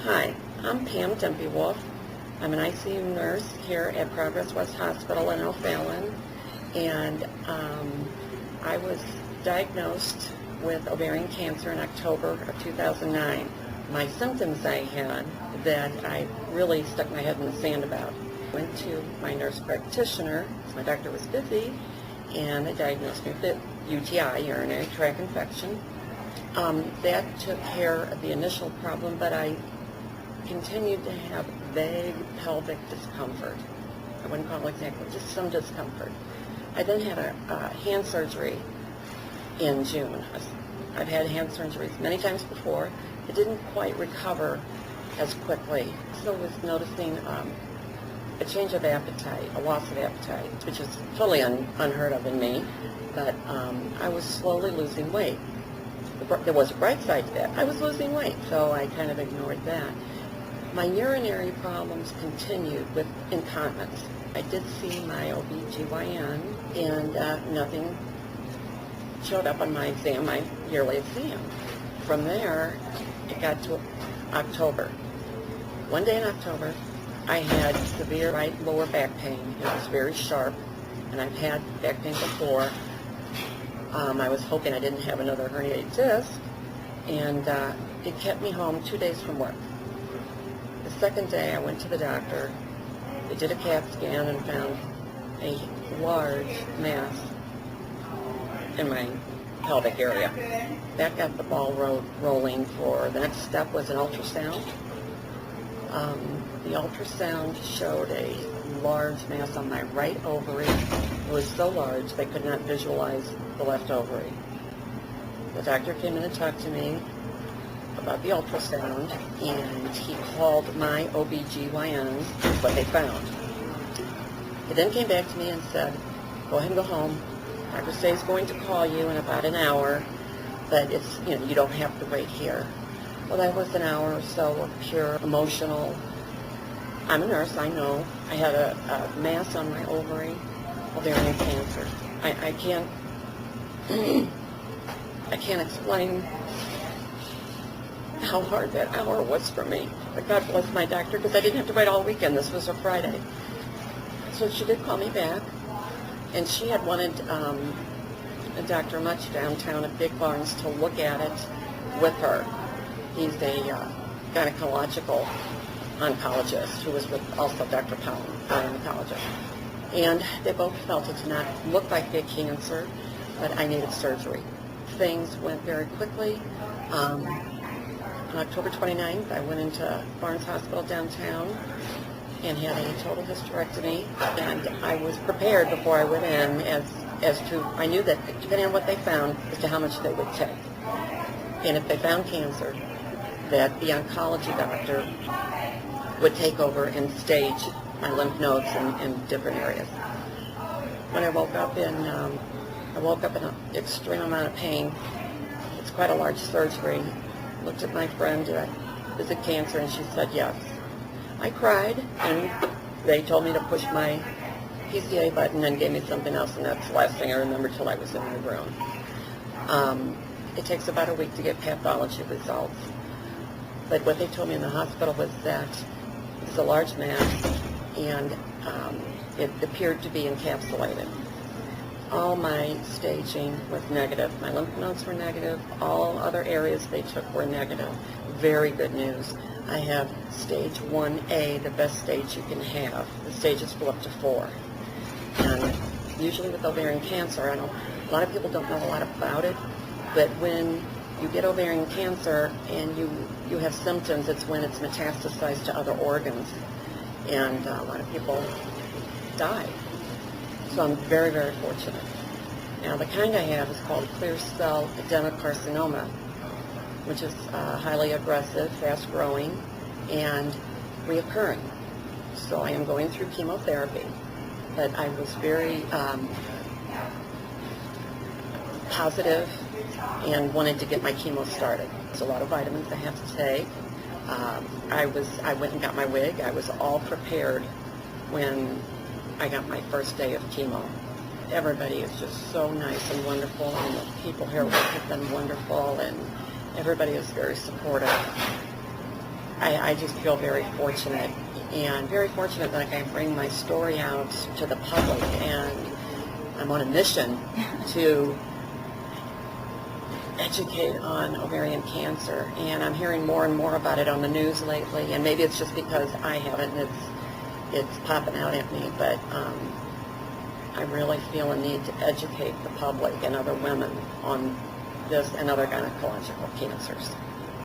Hi, I'm Pam Dempey-Wolf. I'm an ICU nurse here at Progress West Hospital in O'Fallon, and I was diagnosed with ovarian cancer in October of 2009. My symptoms I had that I really stuck my head in the sand about. Went to my nurse practitioner. My doctor was busy, and they diagnosed me with UTI, urinary tract infection. That took care of the initial problem, but I continued to have vague pelvic discomfort. I wouldn't call it exactly, just some discomfort. I then had a hand surgery in June. I've had hand surgeries many times before. It didn't quite recover as quickly. So I was noticing a change of appetite, a loss of appetite, which is totally unheard of in me, but I was slowly losing weight. There was a bright side to that. I was losing weight, so I kind of ignored that. My urinary problems continued with incontinence. I did see my OB/GYN, and nothing showed up on my exam, my yearly exam. From there, it got to October. One day in October, I had severe right lower back pain. It was very sharp, and I've had back pain before. I was hoping I didn't have another herniated disc, and it kept me home 2 days from work. The second day, I went to the doctor. They did a CAT scan and found a large mass in my pelvic area. That got the ball rolling for the next step was an ultrasound. The ultrasound showed a large mass on my right ovary. It was so large they could not visualize the left ovary. The doctor came in and talked to me about the ultrasound, and he called my OB/GYN, what they found. He then came back to me and said, go ahead and go home. Dr. Say is going to call you in about an hour, but it's, you don't have to wait here. Well, that was an hour or so of pure emotional. I'm a nurse, I know. I had a mass on my ovary, ovarian cancer. I can't I can't explain how hard that hour was for me. But God bless my doctor, because I didn't have to wait all weekend. This was a Friday. So she did call me back, and she had wanted a Dr. Much downtown at Big Barnes to look at it with her. He's a gynecological oncologist who was with also Dr. Powell, an oncologist. And they both felt it did not look like big cancer, but I needed surgery. Things went very quickly. On October 29th, I went into Barnes Hospital downtown and had a total hysterectomy, and I was prepared before I went in as to, I knew that depending on what they found, as to how much they would take. And if they found cancer, that the oncology doctor would take over and stage my lymph nodes in different areas. When I woke up in an extreme amount of pain. It's quite a large surgery. Looked at my friend, is it cancer? And she said yes. I cried, and they told me to push my PCA button and gave me something else, and that's the last thing I remember till I was in my room. It takes about a week to get pathology results. But what they told me in the hospital was that it's a large mass, and it appeared to be encapsulated. All my staging was negative. My lymph nodes were negative. All other areas they took were negative. Very good news. I have stage 1A, the best stage you can have. The stages go up to 4. And usually with ovarian cancer, a lot of people don't know a lot about it, but when you get ovarian cancer and you have symptoms, it's when it's metastasized to other organs. And a lot of people die. So I'm very, very fortunate. Now, the kind I have is called clear cell adenocarcinoma, which is highly aggressive, fast-growing, and reoccurring. So I am going through chemotherapy, but I was very positive and wanted to get my chemo started. There's a lot of vitamins I have to take. I went and got my wig. I was all prepared when I got my first day of chemo. Everybody is just so nice and wonderful, and the people here work have been wonderful, and everybody is very supportive. I just feel very fortunate, and very fortunate that I can bring my story out to the public, and I'm on a mission to educate on ovarian cancer, and I'm hearing more and more about it on the news lately, and maybe it's just because I haven't, and it's popping out at me, but I really feel a need to educate the public and other women on this and other gynecological cancers.